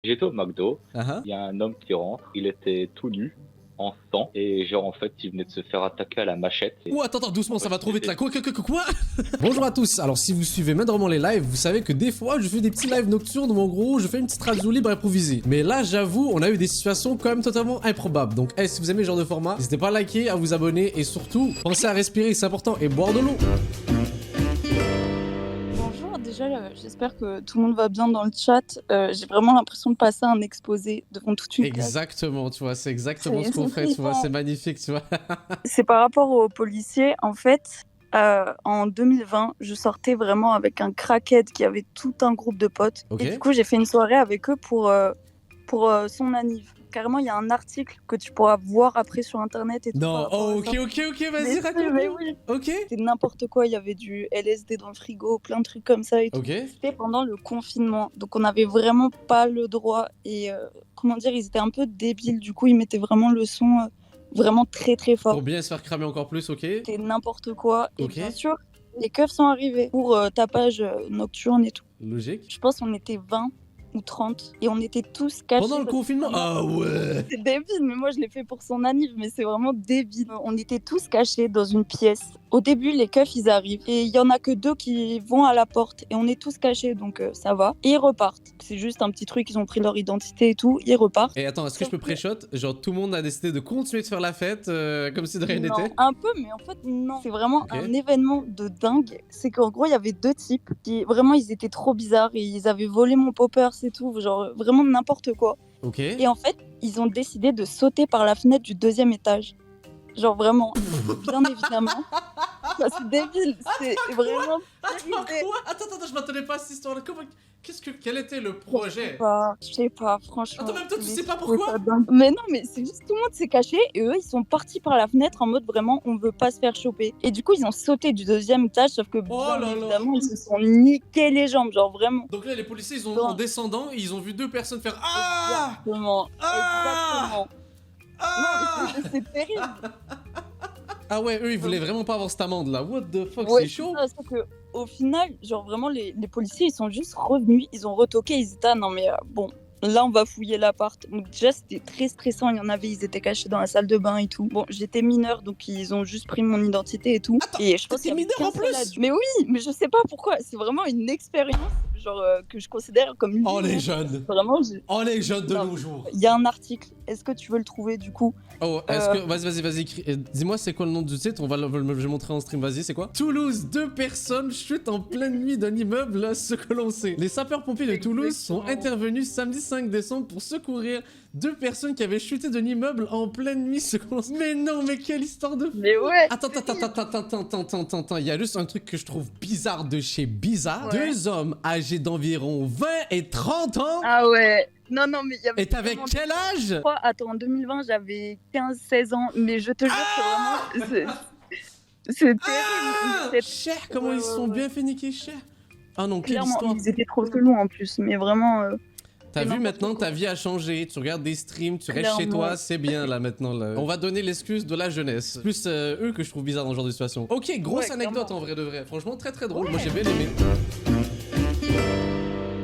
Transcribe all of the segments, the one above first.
J'étais au McDo, Ah ah. il y a un homme qui rentre, il était tout nu, en sang et genre en fait il venait de se faire attaquer à la machette et Ouh, attends, en doucement, ça fait va il trop vite là. était Quoi? Bonjour à tous. Alors, si vous suivez moindrement les lives, vous savez que des fois, je fais des petits lives nocturnes où en gros, je fais une petite radio libre improvisée. Mais là, j'avoue, on a eu des situations quand même totalement improbables. Donc, si vous aimez ce genre de format, n'hésitez pas à liker, à vous abonner et surtout, pensez à respirer, c'est important, et boire de l'eau. Bonjour, déjà, j'espère que tout le monde va bien dans le chat. J'ai vraiment l'impression de passer un exposé devant toute une classe. Exactement, tu vois, c'est exactement ce qu'on C'est fait, tu vois, flippant. c'est magnifique, tu vois. C'est par rapport aux policiers. En fait, en 2020, je sortais vraiment avec un crackhead qui avait tout un groupe de potes. Ok. Et du coup, j'ai fait une soirée avec eux pour son anniv. Carrément, il y a un article que tu pourras voir après sur internet et tout par Non, rapport oh, à ok, ça. ok, Mais vas-y, si, mais raconte-nous. oui. Ok. C'était n'importe quoi, il y avait du LSD dans le frigo, plein de trucs comme ça et tout. Ok. C'était pendant le confinement, donc on n'avait vraiment pas le droit et comment dire, ils étaient un peu débiles, du coup ils mettaient vraiment le son vraiment très très Pour fort. bien se faire cramer encore plus, ok. C'était n'importe quoi et Ok. bien sûr, les keufs sont arrivés pour tapage nocturne et tout. Logique. Je pense qu'on était 20 ou 30 et on était tous cachés. Pendant le parce que confinement? vraiment, Ah ouais. c'est débile, mais moi je l'ai fait pour son anniv, mais c'est vraiment débile. On était tous cachés dans une pièce. Au début, les keufs ils arrivent et il y en a que deux qui vont à la porte et on est tous cachés donc ça va. Et ils repartent. C'est juste un petit truc, ils ont pris leur identité et tout, ils repartent. Et attends, est-ce que je peux pré-shot? Genre, tout le monde a décidé de continuer de faire la fête comme si de rien Non, n'était? un peu, mais en fait, non. C'est vraiment Ok. un événement de dingue. C'est qu'en gros, il y avait deux types qui, vraiment, ils étaient trop bizarres. Et ils avaient volé mon poppers et tout. Genre, vraiment n'importe quoi. Ok. Et en fait, ils ont décidé de sauter par la fenêtre du deuxième étage. Genre, vraiment, bien évidemment. Bah, c'est débile. C'est vraiment Attends, terrible. quoi? Attends, je m'attendais pas à cette histoire-là. Comment... Quel était le Je sais projet? pas, je sais pas, franchement. Attends, même toi, tu Mais sais pas je trouvais pourquoi? ça dingue. Mais non, mais c'est juste tout le monde s'est caché et eux, ils sont partis par la fenêtre en mode vraiment, on veut pas se faire choper. Et du coup, ils ont sauté du deuxième étage, sauf que Oh bien là là. évidemment, ils se sont niqués les jambes, genre vraiment. Donc là, les policiers, ils ont, Dans- en descendant, ils ont vu deux personnes faire Ah! Exactement, Ah! exactement. Ah! Non, mais c'est terrible. Ah ouais, eux, ils voulaient vraiment pas avoir cette amende-là. What the fuck, Ouais, c'est chaud? ça, sauf que au final, genre vraiment, les policiers, ils sont juste revenus, ils ont retoqué, ils étaient, ah non mais bon, là on va fouiller l'appart. Donc déjà, c'était très stressant, il y en avait, ils étaient cachés dans la salle de bain et tout. Bon, j'étais mineure, donc ils ont juste pris mon identité et tout. Attends, Et je pense t'étais qu'il y avait mineur en qu'un seul plus? adulte. Mais oui, mais je sais pas pourquoi, c'est vraiment une expérience, genre que je considère comme une Oh, vie, les hein. jeunes. Vraiment, Oh, les jeunes de non, nos jours. il y a un article, est-ce que tu veux le trouver du coup? Oh, est-ce que... Vas-y, dis-moi c'est quoi le nom du titre, je vais montrer en stream, vas-y, c'est quoi? Toulouse, deux personnes chutent en pleine nuit d'un immeuble, ce que l'on sait. Les sapeurs-pompiers de Toulouse sont intervenus samedi 5 décembre pour secourir deux personnes qui avaient chuté d'un immeuble en pleine nuit, ce que l'on sait. Mais non, mais quelle histoire de fou! Mais ouais. Attends, il y a juste un truc que je trouve bizarre de chez bizarre. Ouais. Deux hommes âgés d'environ 20 et 30 ans. Ah ouais. Non, mais il y avait. Et t'avais vraiment quel âge? des- Attends, en 2020, j'avais 15-16 ans, mais je te jure que vraiment, c'est terrible. Ah, C'est- cher, comment ils se sont bien fait niquer cher. Ah non, quelle Clairement, histoire. ils étaient trop chelous en plus, mais vraiment. T'as c'est vu n'importe maintenant, quoi. ta vie a changé, tu regardes des streams, tu restes chez Clairement. toi, c'est bien là maintenant. Là. On va donner l'excuse de la jeunesse. Plus eux que je trouve bizarre dans ce genre de situation. Ok, grosse Ouais, anecdote clairement. en vrai de vrai. Franchement, très drôle. Ouais. Moi j'ai bien aimé.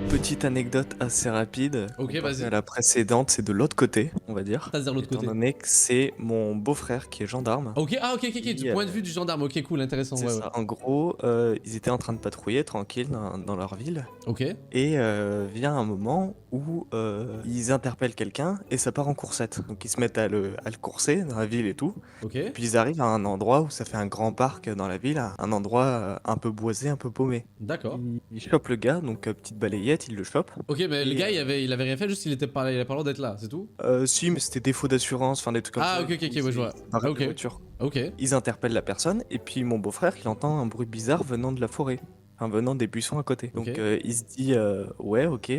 Petite anecdote assez rapide. Ok, Comparée vas-y. à la précédente, c'est de l'autre côté, on va dire. T'as dire l'autre Étant côté. donné que c'est mon beau-frère qui est gendarme. Ok, ok, du Et, point de vue du gendarme. Ok, cool, intéressant. C'est Ouais, ça. En gros, ils étaient en train de patrouiller tranquille dans leur ville. Ok. Et vient un moment où ils interpellent quelqu'un et ça part en coursette. Donc ils se mettent à le courser dans la ville et tout. Ok. Puis ils arrivent à un endroit où ça fait un grand parc dans la ville, un endroit un peu boisé, un peu paumé. D'accord. Ils chopent le gars, donc petite balayette, ils le chopent. Ok, mais le Et, gars, il avait rien fait, juste il avait pas le droit d'être là, c'est tout? Si, mais c'était défaut d'assurance, enfin des trucs comme ça. Ah, ok, ouais, je vois. Arrête Ok. la voiture. Ok. Ils interpellent la personne et puis mon beau-frère, il entend un bruit bizarre venant de la forêt. Enfin, venant des buissons à côté. Donc Ok. il se dit ouais, ok,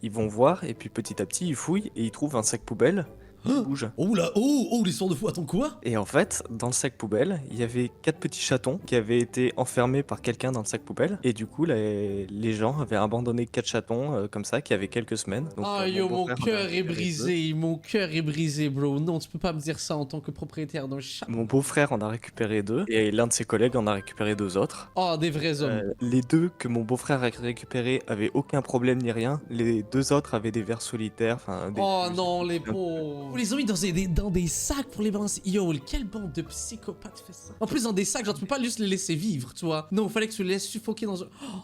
ils vont voir et puis petit à petit ils fouillent et ils trouvent un sac poubelle bouge. Oh là, oh, l'histoire de fou, attends quoi? Et en fait, dans le sac poubelle, il y avait 4 petits chatons qui avaient été enfermés par quelqu'un dans le sac poubelle. Et du coup, les gens avaient abandonné 4 chatons comme ça, qui avaient quelques semaines. Donc, Ah yo, mon beau-frère en a cœur est récupéré deux. brisé, mon cœur est brisé, bro. Non, tu peux pas me dire ça en tant que propriétaire d'un chat. Mon beau-frère en a récupéré 2 et l'un de ses collègues en a récupéré 2 autres. Oh, des vrais hommes. Les 2 que mon beau-frère a récupérés avaient aucun problème ni rien. Les 2 autres avaient des vers solitaires. Oh non, les pauvres. On les a mis dans des sacs pour les balancer. Yo, quelle bande de psychopathes fait ça? En plus, dans des sacs, genre, tu peux pas juste les laisser vivre, tu vois. Non, il fallait que tu les laisses suffoquer dans un... Oh,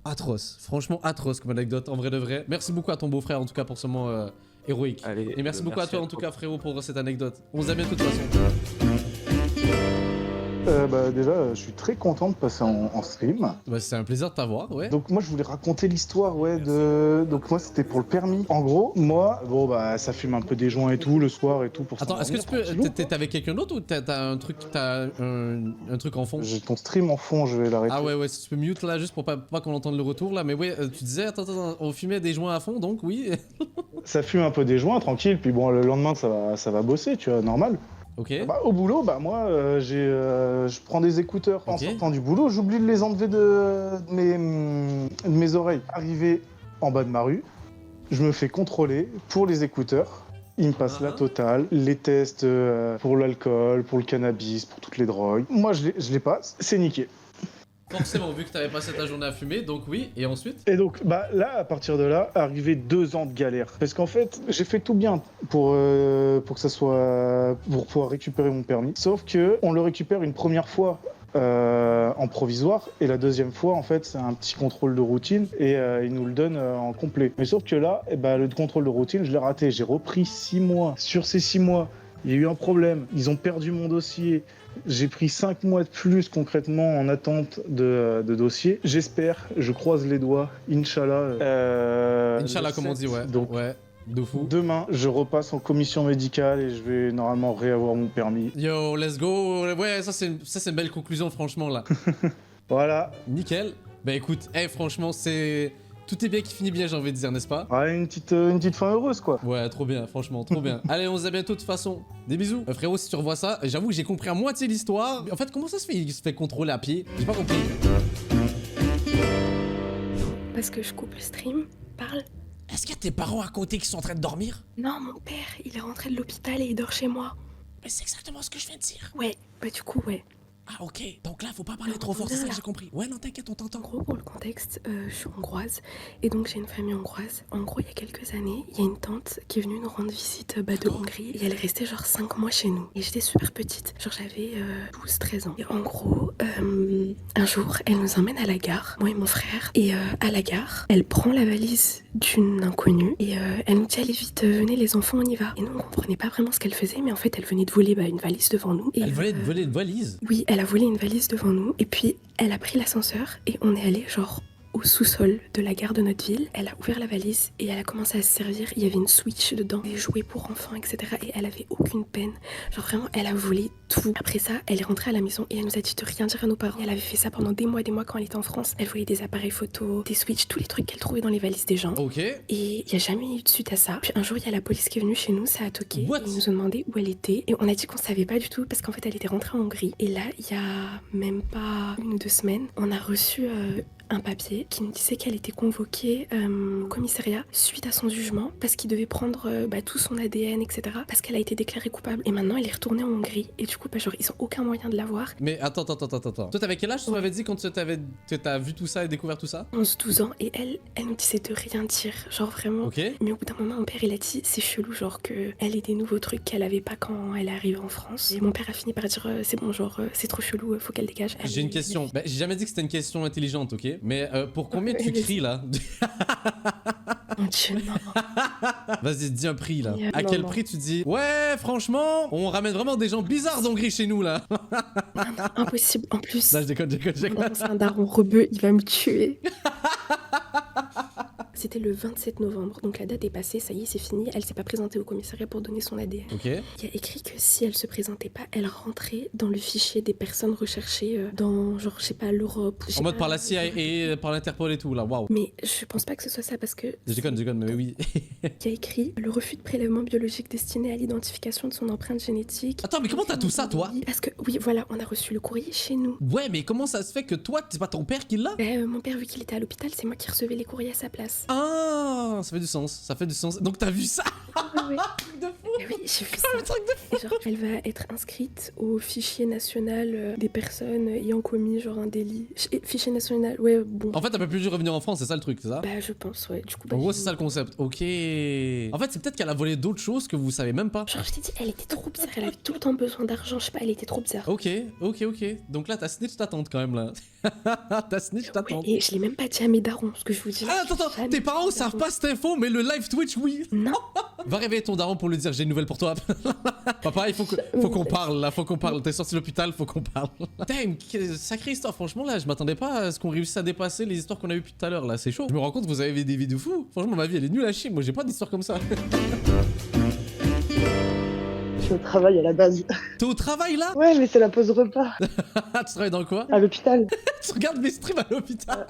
atroce. Franchement, atroce comme anecdote, en vrai de vrai. Merci beaucoup à ton beau-frère, en tout cas, pour ce moment héroïque. Allez, Et merci beaucoup à toi, en tout cas, frérot, pour cette anecdote. On se dit à bientôt, de toute façon. Déjà, je suis très content de passer en stream. Bah, c'est un plaisir de t'avoir, ouais. Donc moi, je voulais raconter l'histoire, Donc moi, c'était pour le permis. En gros, moi, ça fume un peu des joints et tout, le soir et tout. Pour Attends, est-ce que tu peux... T'es avec quelqu'un d'autre ou t'as un truc en fond? J'ai ton stream en fond, je vais l'arrêter. Ah ouais, si tu peux mute là, juste pour pas qu'on entende le retour là. Mais ouais, tu disais, attends, on fumait des joints à fond, donc oui. Ça fume un peu des joints, tranquille. Puis bon, le lendemain, ça va bosser, tu vois, normal. Ok. Au boulot, moi, je prends des écouteurs. En sortant du boulot, j'oublie de les enlever de mes oreilles. Arrivé en bas de ma rue, je me fais contrôler pour les écouteurs. Il me passe la totale, les tests pour l'alcool, pour le cannabis, pour toutes les drogues. Moi, je les passe, c'est niqué. Forcément, vu que t'avais passé ta journée à fumer, donc oui, et ensuite? Et donc, là, à partir de là, arrivé 2 ans de galère. Parce qu'en fait, j'ai fait tout bien pour que ça soit... pour pouvoir récupérer mon permis. Sauf que on le récupère une première fois en provisoire, et la deuxième fois, en fait, c'est un petit contrôle de routine, et ils nous le donnent en complet. Mais sauf que là, le contrôle de routine, je l'ai raté. J'ai repris 6 mois. Sur ces 6 mois, il y a eu un problème. Ils ont perdu mon dossier. J'ai pris 5 mois de plus concrètement en attente de dossier. J'espère, je croise les doigts, Inch'Allah. Inch'Allah, comme on dit, ouais. Donc, ouais, de fou. Demain, je repasse en commission médicale et je vais normalement réavoir mon permis. Yo, let's go. Ouais, ça c'est une belle conclusion, franchement, là. Voilà. Nickel. Bah écoute, franchement, c'est... Tout est bien qui finit bien, j'ai envie de dire, n'est-ce pas? Ouais, une petite fin heureuse, quoi. Ouais, trop bien, franchement, trop bien. Allez, on se dit à bientôt, de toute façon. Des bisous. Frérot, si tu revois ça, j'avoue que j'ai compris à moitié l'histoire. En fait, comment ça se fait? Il se fait contrôler à pied? J'ai pas compris. Parce que je coupe le stream, parle. Est-ce qu'il y a tes parents à côté qui sont en train de dormir? Non, mon père, il est rentré de l'hôpital et il dort chez moi. Mais c'est exactement ce que je viens de dire. Ouais, du coup, ouais. Ah ok, donc là faut pas parler trop fort, c'est ça que j'ai compris. Ouais non t'inquiète, on En t'entend. gros, pour le contexte, je suis hongroise et donc j'ai une famille hongroise. En gros, il y a quelques années, il y a une tante qui est venue nous rendre visite de Hongrie et elle est restée genre 5 mois chez nous. Et j'étais super petite, genre j'avais 12-13 ans. Et en gros, un jour, elle nous emmène à la gare, moi et mon frère. Et à la gare, elle prend la valise d'une inconnue et elle nous dit allez vite, venez les enfants, on y va. Et nous on comprenait pas vraiment ce qu'elle faisait, mais en fait elle venait de voler une valise devant nous. Et, Elle venait de voler une valise? Oui, elle a volé une valise devant nous et puis elle a pris l'ascenseur et on est allé genre au sous-sol de la gare de notre ville. Elle a ouvert la valise et elle a commencé à se servir. Il y avait une Switch dedans, des jouets pour enfants, etc. Et elle avait aucune peine. Genre vraiment, elle a volé tout. Après ça, elle est rentrée à la maison et elle nous a dit de rien dire à nos parents. Et elle avait fait ça pendant des mois quand elle était en France. Elle volait des appareils photo, des Switch, tous les trucs qu'elle trouvait dans les valises des gens. Ok. Et il n'y a jamais eu de suite à ça. Puis un jour, il y a la police qui est venue chez nous, ça a toqué. What? Et ils nous ont demandé où elle était. Et on a dit qu'on savait pas du tout parce qu'en fait, elle était rentrée en Hongrie. Et là, il y a même pas 1 ou 2 semaines, on a reçu un papier qui nous disait qu'elle était convoquée au commissariat suite à son jugement parce qu'il devait prendre tout son ADN, etc. Parce qu'elle a été déclarée coupable. Et maintenant, elle est retournée en Hongrie. Et du coup, genre, ils ont aucun moyen de la voir. Mais attends. Toi t'avais quel âge tu m'avais dit quand t'as vu tout ça et découvert tout ça? 11-12 ans. Et elle nous disait de rien dire. Genre vraiment. Ok. Mais au bout d'un moment, mon père, il a dit c'est chelou, genre que elle ait des nouveaux trucs qu'elle avait pas quand elle est arrivée en France. Et mon père a fini par dire c'est bon, genre c'est trop chelou, faut qu'elle dégage. J'ai une question. J'ai jamais dit que c'était une question intelligente, ok? Mais pour combien tu cries là? Mon Dieu, non. Vas-y, dis un prix là. À Non, quel non. prix tu dis? Ouais, franchement, on ramène vraiment des gens bizarres d'Hongrie chez nous là. Non, impossible. En plus, Non, je déconne. c'est un daron rebeu, il va me tuer. C'était le 27 novembre, donc la date est passée, ça y est, c'est fini. Elle s'est pas présentée au commissariat pour donner son ADN. Ok. Il y a écrit que si elle se présentait pas, elle rentrait dans le fichier des personnes recherchées dans, genre, je sais pas, l'Europe. En mode par la CIA et par l'Interpol et tout, là, waouh. Mais je pense pas que ce soit ça parce que. Je déconne, mais oui. Il y a écrit le refus de prélèvement biologique destiné à l'identification de son empreinte génétique. Attends, mais comment t'as tout ça, toi? Parce que, oui, voilà, on a reçu le courrier chez nous. Ouais, mais comment ça se fait que toi, c'est pas ton père qui l'a? Mon père, vu qu'il était à l'hôpital, c'est moi qui recevais les courriers à sa place. Ah, ça fait du sens, ça fait du sens. Donc t'as vu ça? Ouais. Truc de fou. Oui, j'ai vu ça. Le truc de fou. Et genre, elle va être inscrite au fichier national des personnes ayant commis genre un délit. Fichier national, ouais, bon. En fait, t'as pas pu revenir en France, c'est ça le truc, c'est ça? Bah, je pense, ouais. Du coup, En gros, c'est ça le concept. Ok. En fait, c'est peut-être qu'elle a volé d'autres choses que vous savez même pas. Genre, je t'ai dit, elle était trop bizarre. Elle avait tout le temps besoin d'argent. Je sais pas, elle était trop bizarre. Ok. Donc là, t'as snitch ta tante quand même là. T'as snitch ta Ouais, tante. et je l'ai même pas dit à mes darons, ce que je vous dis. Ah, attends, Jamais tes dit parents à mes savent darons. pas cette info, mais le live Twitch, oui. Non. Va réveiller ton daron pour lui dire j'ai une nouvelle pour toi. Papa, il faut qu'on parle là, faut qu'on parle. T'es sorti de l'hôpital, faut qu'on parle. Damn, sacrée histoire. Franchement, là, je m'attendais pas à ce qu'on réussisse à dépasser les histoires qu'on a eues depuis tout à l'heure. Là, c'est chaud. Je me rends compte que vous avez des vidéos fous. Franchement, ma vie, elle est nulle à chier. Moi, j'ai pas d'histoire comme ça. Je suis au travail à la base. T'es au travail là? Ouais, mais c'est la pause repas Tu travailles dans quoi? à l'hôpital. Tu regardes mes streams à l'hôpital.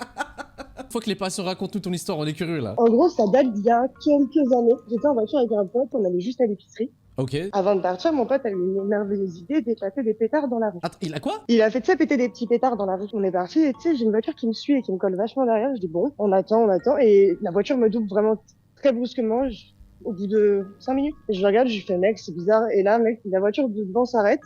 Faut que les patients racontent ton histoire, on est curieux là. En gros, ça date d'il y a quelques années. J'étais en voiture avec un pote, on allait juste à l'épicerie. Ok. Avant de partir, mon pote a eu une merveilleuse idée d'éclater des pétards dans la rue. Attends, il a quoi? Il a fait, tu sais, péter des petits pétards dans la rue. On est parti et tu sais, j'ai une voiture qui me suit et qui me colle vachement derrière. Je dis bon, on attend. Et la voiture me double vraiment très brusquement. Au bout de 5 minutes. Et je regarde, je lui fais mec, c'est bizarre. Et là, mec, la voiture de devant s'arrête.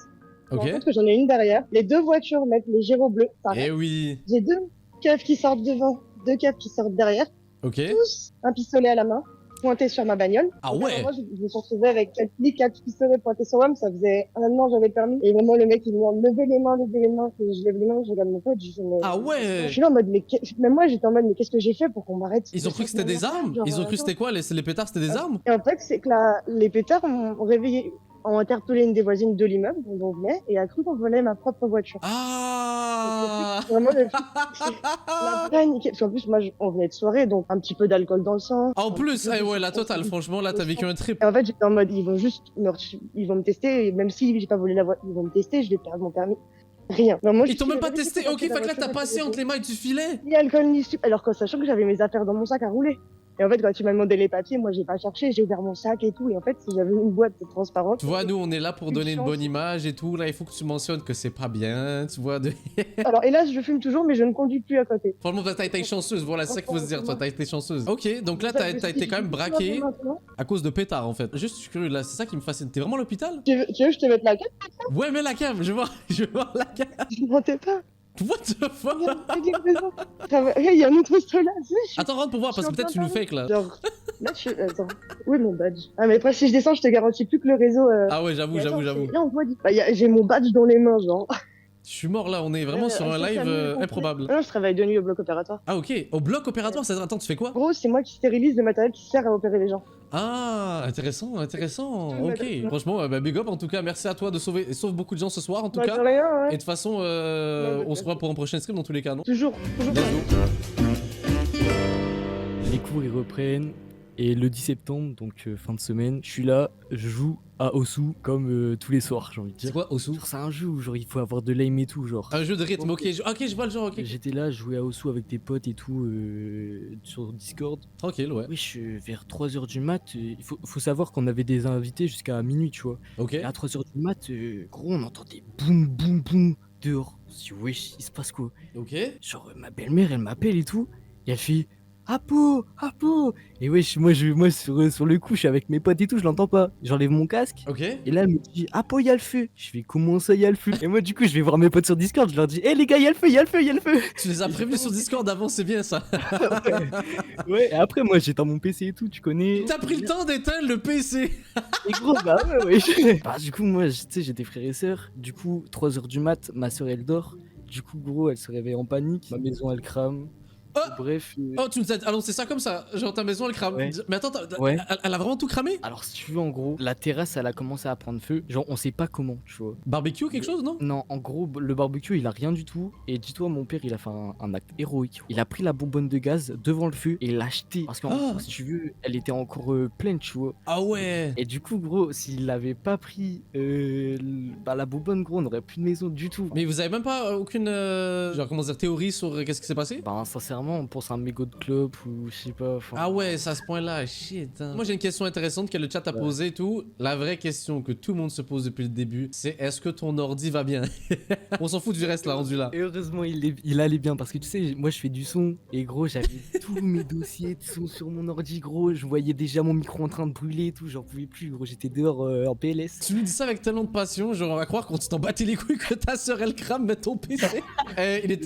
Je me rends Ok. compte que j'en ai une derrière. Les deux voitures, mec, les gyros bleus, s'arrêtent. Eh oui. J'ai deux keufs qui sortent devant, deux keufs qui sortent derrière. Ok. Tous un pistolet à la main, pointé sur ma bagnole. Ah Donc, ouais. Moi, je me suis retrouvée avec 4 pistolets pointés sur moi, mais ça faisait un an que j'avais le permis. Et vraiment, le mec, il me dit, levez les mains, et je lève les mains, je regarde mon pote, je dis, mais... Ah Je ouais. suis là en mode, même moi, j'étais en mode, mais qu'est-ce que j'ai fait pour qu'on m'arrête? Ils ont cru que c'était des armes? Genre, Ils ont cru que c'était quoi? Les pétards, c'était des armes? Et en fait, c'est que les pétards ont réveillé, ont interpellé une des voisines de l'immeuble dont on venait, et a cru qu'on volait ma propre voiture. Ah. Vraiment, la panique. Parce qu'en plus, moi, on venait de soirée, donc un petit peu d'alcool dans le sang. En Un plus, petit peu eh de- ouais, la totale, franchement, là, t'as vécu un trip. Et en fait, j'étais en mode, ils vont juste ils vont me tester, et même si j'ai pas volé la voiture, ils vont me tester, je vais perdre mon permis. Rien. Non, moi, Ils t'ont même pas testé? Ok, fait que là, t'as passé entre les mailles du filet. Ni alcool, ni sup, alors qu'en sachant que j'avais mes affaires dans mon sac à rouler. Et en fait, quand tu m'as demandé les papiers, moi, j'ai pas cherché, j'ai ouvert mon sac et tout. Et en fait, si j'avais une boîte transparente. Tu vois, nous, on est là pour Une donner une chance. bonne image et tout. Là, il faut que tu mentionnes que c'est pas bien, tu vois. Alors, hélas, je fume toujours, mais je ne conduis plus à côté. Franchement, t'as été chanceuse, voilà, c'est ça qu'il faut se dire, toi, t'as été chanceuse. Ok, donc là, t'as été quand même braqué à cause de pétard, en fait. Juste, je suis curieux, là, c'est ça qui me fascine. T'es vraiment à l'hôpital? Tu veux que je te mette la carte? Ouais, mais la cam, je veux voir la cam. Je mentais pas. What the fuck? Il y a un autre poste là. Attends, rentre pour voir, parce que peut-être tu nous fake, là. Genre, là, attends. Où est mon badge? Ah, mais après, si je descends, je te garantis plus que le réseau. Ah ouais, j'avoue. Là, on voit. Bah, j'ai mon badge dans les mains, genre. Je suis mort, là, on est vraiment sur un live improbable. Non, je travaille de nuit au bloc opératoire. Ah ok, au bloc opératoire, ça attends, tu fais quoi? En gros, c'est moi qui stérilise le matériel qui sert à opérer les gens. Ah, intéressant, ok. Franchement, bah, big up en tout cas, merci à toi de sauve beaucoup de gens ce soir en tout Bah, cas. de rien, Et ouais. de toute façon, on se revoit pour un prochain stream dans tous les cas, non? Toujours. Bisous. Les cours ils reprennent et le 10 septembre, donc fin de semaine, je suis là, je joue à Osu comme tous les soirs, j'ai envie de C'est dire. quoi, Osu? Genre, c'est un jeu où genre il faut avoir de l'aim et tout, genre. Un jeu de rythme, ok, ok, je vois le genre, ok. J'étais là, je jouais à Osu avec des potes et tout sur Discord. Tranquille, ouais. Oui, vers 3h du mat, il faut savoir qu'on avait des invités jusqu'à minuit, tu vois. Ok. Et à 3h du mat, gros, on entendait boum boum boum dehors. On se dit, wesh, il se passe quoi? Ok. Genre, ma belle-mère, elle m'appelle et tout, et elle fait Apo, Apo. Et wesh, moi sur le coup, je suis avec mes potes et tout, je l'entends pas. J'enlève mon casque. Ok. Et là, elle me dit Apo, il y a le feu. Je fais comment ça, il y a le feu? Et moi, du coup, je vais voir mes potes sur Discord, je leur dis les gars, il y a le feu, il y a le feu, il y a le feu. Tu les as prévenus sur Discord avant, c'est bien ça. Ouais, et après, moi, j'étais dans mon PC et tout, tu connais. T'as pris le temps d'éteindre le PC. Et gros, bah ouais. Bah, du coup, moi, tu sais, j'ai des frères et sœurs. Du coup, 3h du mat, ma sœur, elle dort. Du coup, gros, elle se réveille en panique. Ma maison, elle crame. Oh Bref. Oh, tu nous as annoncé ça comme ça. Genre, ta maison, elle crame. Ouais. Mais attends, Ouais. elle a vraiment tout cramé? Alors, si tu veux, en gros, la terrasse, elle a commencé à prendre feu. Genre, on sait pas comment, tu vois. Barbecue, quelque chose, non? Non, en gros, le barbecue, il a rien du tout. Et dis-toi, mon père, il a fait un acte héroïque. Il a pris la bonbonne de gaz devant le feu et il l'a acheté. Parce qu'en Ah. si tu veux, elle était encore pleine, tu vois. Ah ouais. Et du coup, gros, s'il avait pas pris la bonbonne, gros, on aurait plus de maison du tout. Mais vous avez même pas aucune, genre, comment dire, théorie sur qu'est-ce qui s'est passé? Ben, sincèrement, on pense à un mégot de clope ou je sais pas. enfin, Ah ouais, c'est à ce point-là, shit. Hein. Moi, j'ai une question intéressante que le chat a posée et tout. La vraie question que tout le monde se pose depuis le début, c'est est-ce que ton ordi va bien? On s'en fout du reste là, rendu là. Et heureusement, il allait bien parce que tu sais, moi je fais du son et gros, j'avais tous mes dossiers de son sur mon ordi, gros. Je voyais déjà mon micro en train de brûler et tout, j'en pouvais plus, gros. J'étais dehors en PLS. Tu nous dis ça avec tellement de passion, genre on va croire qu'on t'en battait les couilles que ta soeur elle crame mais ton PC.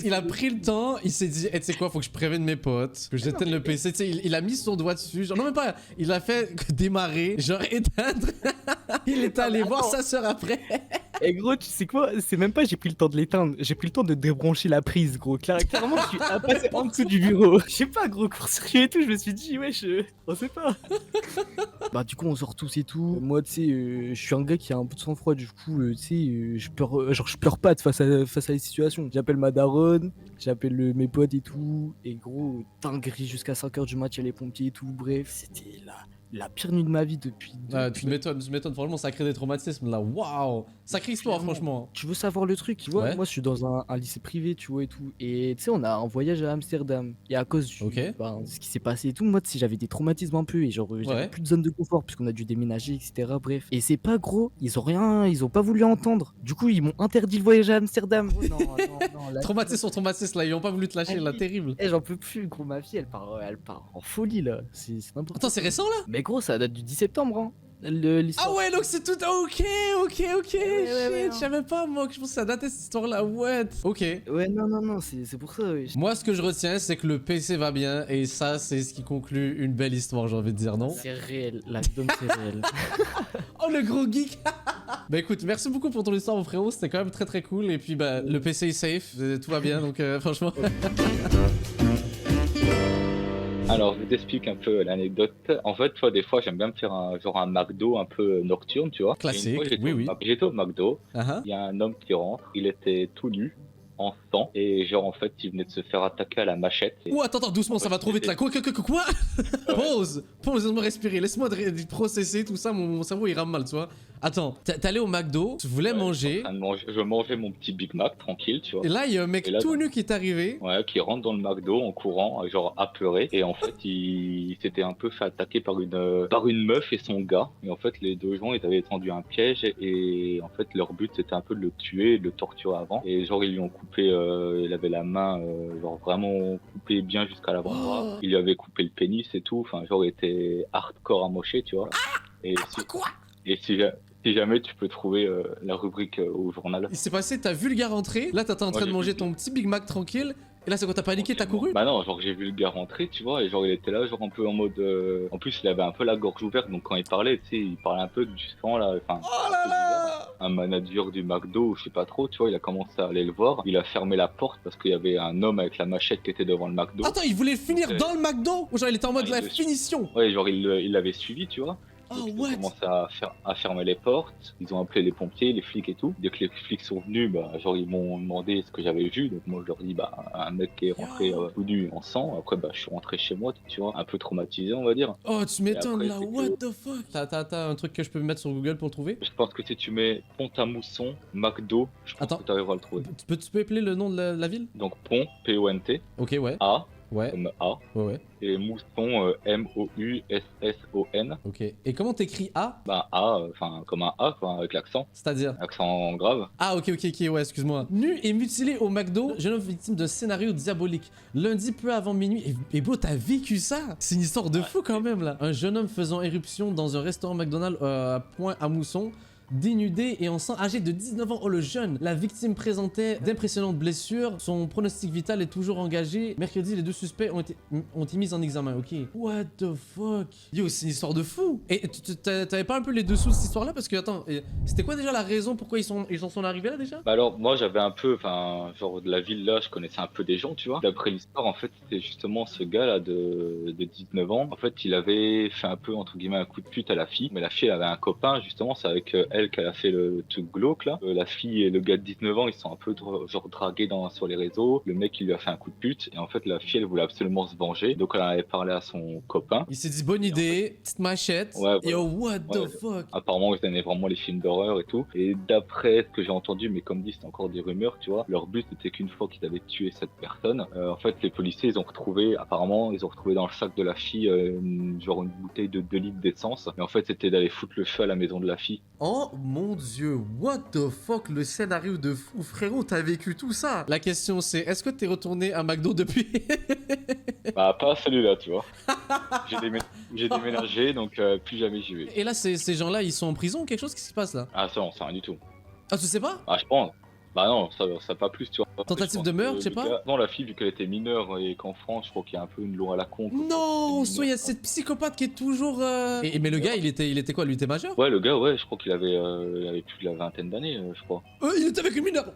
Il a pris le temps, il s'est dit, tu sais quoi, faut que je prévienne mes potes, que j'éteigne le PC. Tu sais, il a mis son doigt dessus, genre non même pas, il a fait démarrer, genre éteindre. Il est allé voir sa soeur après. Et gros, tu sais quoi, c'est même pas j'ai pris le temps de l'éteindre, j'ai pris le temps de débrancher la prise, gros. Clairement, je suis passé en dessous du bureau. Je sais pas, gros, court circuit et tout, je me suis dit, wesh, on sait pas. Bah, du coup, on sort tous et tout. Moi, tu sais, je suis un gars qui a un peu de sang-froid, du coup, tu sais, je pleure pas face à la situation. J'appelle ma daronne, j'appelle mes potes et tout. Et gros, dinguerie jusqu'à 5h du mat, il y a les pompiers et tout. Bref, c'était la pire nuit de ma vie depuis. Tu m'étonnes, franchement, ça crée des traumatismes là. Waouh, sacrée histoire, franchement. Tu veux savoir le truc, tu vois, Ouais. moi je suis dans un lycée privé, tu vois, et tout. Et tu sais, on a un voyage à Amsterdam. Et à cause Ok. de ce qui s'est passé et tout, moi, tu sais, j'avais des traumatismes un peu. Et genre, j'avais Ouais. plus de zone de confort, puisqu'on a dû déménager, etc. Bref. Et c'est pas gros, ils ont pas voulu entendre. Du coup, ils m'ont interdit le voyage à Amsterdam. Oh, non, là, Traumatisme sur traumatisme là, ils ont pas voulu te lâcher là, terrible. j'en peux plus, gros, ma fille, elle part en folie, là. C'est n'importe Attends, c'est récent là? Mais gros, ça date du 10 septembre, hein. L'histoire. Ah ouais, donc c'est tout. Ok. ouais, Shit, non. je savais pas moi que je pensais que ça datait cette histoire là. What? Ok. Ouais, non, c'est pour ça, ouais. Moi, ce que je retiens, c'est que le PC va bien et ça, c'est ce qui conclut une belle histoire, j'ai envie de dire, non? C'est réel, la donne c'est réel. Oh, le gros geek. Bah écoute, merci beaucoup pour ton histoire, mon frérot. C'était quand même très très cool. Et puis, bah, le PC est safe, tout va bien, donc franchement. Alors, je vous explique un peu l'anecdote. En fait, tu vois, des fois, j'aime bien me faire un McDo un peu nocturne, tu vois. Classique, Et une fois, oui. J'étais au McDo, Ah, il y a un homme qui rentre, il était tout nu, en sang, et genre, en fait, il venait de se faire attaquer à la machette. Et... Ouh, attends, doucement, ça va trop vite là. Quoi? Pause, laisse-moi respirer, laisse-moi processer tout ça, mon cerveau il rame mal, tu vois. Attends, t'es allé au McDo, tu voulais manger, Je mangeais mon petit Big Mac tranquille, tu vois. et là il y a un mec Et là, tout nu qui est arrivé. Ouais, qui rentre dans le McDo en courant, genre apeuré. Et en fait, il s'était un peu fait attaquer par une meuf et son gars. Et en fait, les deux gens, ils avaient tendu un piège. Et en fait, leur but, c'était un peu de le tuer et de le torturer avant. Et genre, ils lui ont coupé, il avait la main, genre vraiment coupée bien jusqu'à l'avant-bras. Oh. Il lui avait coupé le pénis et tout. Enfin, genre, il était hardcore amoché, tu vois. Et si jamais tu peux trouver la rubrique au journal. Il s'est passé, t'as vu le gars rentrer, là t'étais en train Ouais, de j'ai manger vu. ton petit Big Mac tranquille, et là c'est quoi, t'as paniqué, t'as couru? Bah non, genre j'ai vu le gars rentrer, tu vois, et genre il était là, genre un peu en mode... En plus il avait un peu la gorge ouverte, donc quand il parlait, tu sais, il parlait un peu du sang là, enfin... Oh là là! Un manager du McDo, je sais pas trop, tu vois, il a commencé à aller le voir, il a fermé la porte parce qu'il y avait un homme avec la machette qui était devant le McDo. Attends, il voulait finir dans le McDo? Ou genre il était en mode Ouais, la finition? Ouais, genre il l'avait suivi, tu vois. Oh Donc, ils ont what? commencé à fermer les portes, ils ont appelé les pompiers, les flics et tout. Dès que les flics sont venus, bah, genre ils m'ont demandé ce que j'avais vu, donc moi je leur dis bah un mec qui est rentré tout nu en sang. Après bah je suis rentré chez moi, tu vois, un peu traumatisé on va dire. Oh tu m'étonnes après, là, c'est what que- the fuck? T'as un truc que je peux mettre sur Google pour le trouver? Je pense que si tu mets Pont-à-Mousson, McDo, je pense Attends. que tu arriveras à le trouver. Tu peux appeler le nom de la ville? Donc Pont, P-O-N-T, Ok, ouais, A, ouais, comme A, ouais, et Mousson, M-O-U-S-S-O-N. ok. Et comment t'écris A? Bah A, enfin comme un A quoi, avec l'accent, C'est-à-dire? accent grave. Ah ok, ouais, excuse-moi. Nu et mutilé au McDo, jeune homme victime d'un scénario diabolique. Lundi peu avant minuit, et bro t'as vécu ça? C'est une histoire de fou quand même là. Un jeune homme faisant éruption dans un restaurant McDonald's à Pont-à-Mousson dénudé et en sang, âgé de 19 ans. Oh, le jeune. La victime présentait d'impressionnantes blessures. Son pronostic vital est toujours engagé. Mercredi, les 2 suspects ont été mis en examen. Ok. What the fuck? Yo, c'est une histoire de fou. Et t'avais pas un peu les dessous de cette histoire-là? Parce que, attends, c'était quoi déjà la raison pourquoi ils en sont arrivés là déjà? Bah alors, moi, j'avais un peu, enfin, genre de la ville là, je connaissais un peu des gens, tu vois. D'après l'histoire, en fait, c'était justement ce gars là de 19 ans. En fait, il avait fait un peu, entre guillemets, un coup de pute à la fille. Mais la fille, elle avait un copain, justement, c'est avec elle qu'elle a fait le truc glauque là. La fille et le gars de 19 ans, ils sont un peu genre dragués sur les réseaux. Le mec, il lui a fait un coup de pute. Et en fait, la fille, elle voulait absolument se venger. Donc, elle en avait parlé à son copain. Il s'est dit bonne idée, petite machette. Ouais, voilà. Yo, what the fuck? Apparemment, ils aimaient vraiment les films d'horreur et tout. Et d'après ce que j'ai entendu, mais comme dit, c'était encore des rumeurs, tu vois. Leur but, c'était qu'une fois qu'ils avaient tué cette personne, en fait, les policiers, ils ont retrouvé dans le sac de la fille, genre une bouteille de 2 litres d'essence. Et en fait, c'était d'aller foutre le feu à la maison de la fille. Oh mon dieu, what the fuck, le scénario de fou, frérot, t'as vécu tout ça? La question c'est, est-ce que t'es retourné à McDo depuis? Bah, pas celui-là, tu vois. J'ai déménagé, donc plus jamais j'y vais. Et là, ces gens-là, ils sont en prison ou quelque chose? Qu'est-ce qui se passe là? Ah, ça, on sait rien du tout. Ah, tu sais pas? Ah, je pense. Bah non, ça pas plus, tu vois. Tentative Je de pense meurtre, que je sais le pas? gars- Non, la fille, vu qu'elle était mineure et qu'en France, je crois qu'il y a un peu une loi à la con. Non, soit il y a cette psychopathe qui est toujours... mais le gars, il était quoi? Lui, il était majeur? Ouais, le gars, ouais, je crois qu'il avait plus de la vingtaine d'années, je crois. Il était avec une mineure.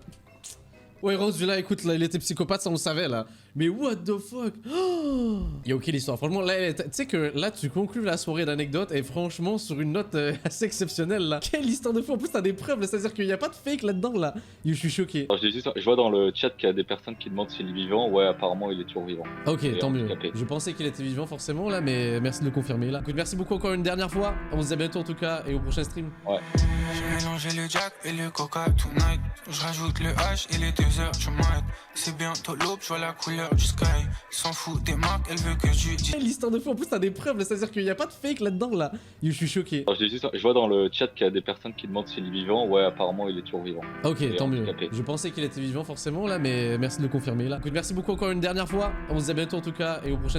Ouais, Rose, là, écoute, là, il était psychopathe, ça on le savait, là. Mais what the fuck? Oh, il y a ok l'histoire. Franchement, là, tu sais que là, tu conclus la soirée d'anecdotes et franchement, sur une note assez exceptionnelle, là. Quelle histoire de fou. En plus, t'as des preuves, c'est-à-dire qu'il n'y a pas de fake là-dedans, là. Yo, je suis choqué. Alors, je vois dans le chat qu'il y a des personnes qui demandent s'il est vivant. Ouais, apparemment, il est toujours vivant. Ok, Et tant mieux. handicapé. Je pensais qu'il était vivant, forcément, là, mais merci de le confirmer, là. Écoute, merci beaucoup encore une dernière fois. On se dit à bientôt, en tout cas, et au prochain stream. J'ai mélangé le jack et le coca tonight. Je rajoute le H et les 2 heures du mat. C'est bientôt l'aube, je vois la couleur du sky. Il s'en fout des marques, elle veut que je dise. Quelle histoire de fou. En plus, t'as des preuves, c'est-à-dire qu'il n'y a pas de fake là-dedans, là. Yo, je suis choqué. Alors, je vois dans le chat qu'il y a des personnes qui demandent s'il est vivant. Ouais, apparemment, il est toujours vivant. Ok, Et tant mieux. handicapé. Je pensais qu'il était vivant, forcément, là, mais merci de le confirmer, là. Écoute, merci beaucoup encore une dernière fois. On se dit à bientôt, en tout cas, et au prochain